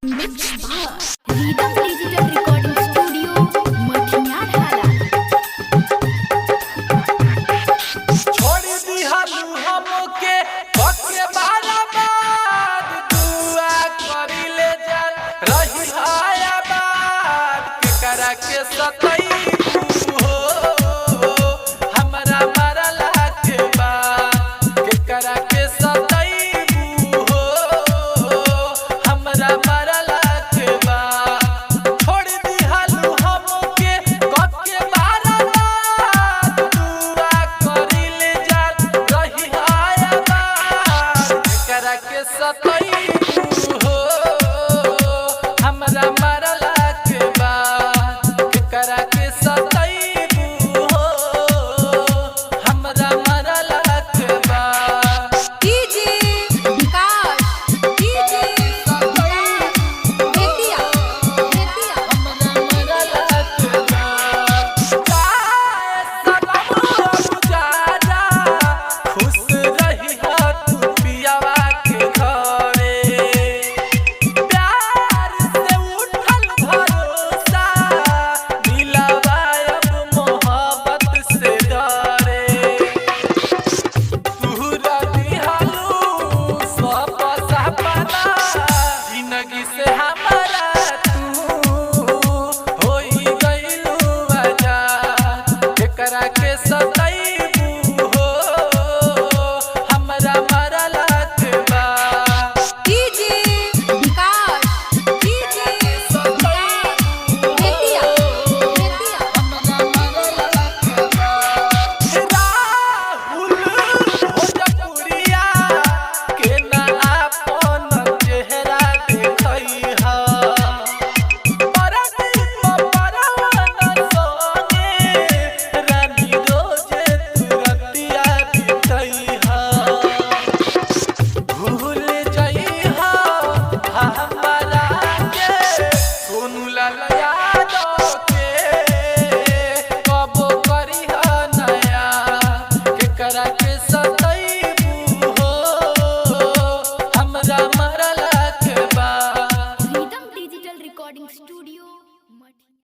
Redeem digital recording studio मठियार हाला। छोड़ दिहलू हमके पक्के बाराबाद दुआ करिले जान रही आयाबाद के करा के सतई हो हमरा मरला के बाद के करा के सतई हो हमरा मरला के बाद छोड़ दिहलू हमके पक्के बाराबाद दुआ करिले जान रही आयाबाद के करा के सतई हो हमरा मरला के बाद के करा के सतई हो हमरा मरला के बाद डीजे विकास डीजे बेतिया हमरा मरला के बाद चाहे सलाम जाजा खुश रही तू पियावा के घरे प्यार से उठल भरोसा दिलवा अब मोहब्बत से डरे तूरा दिहालू सब सपना जिंदगी से हम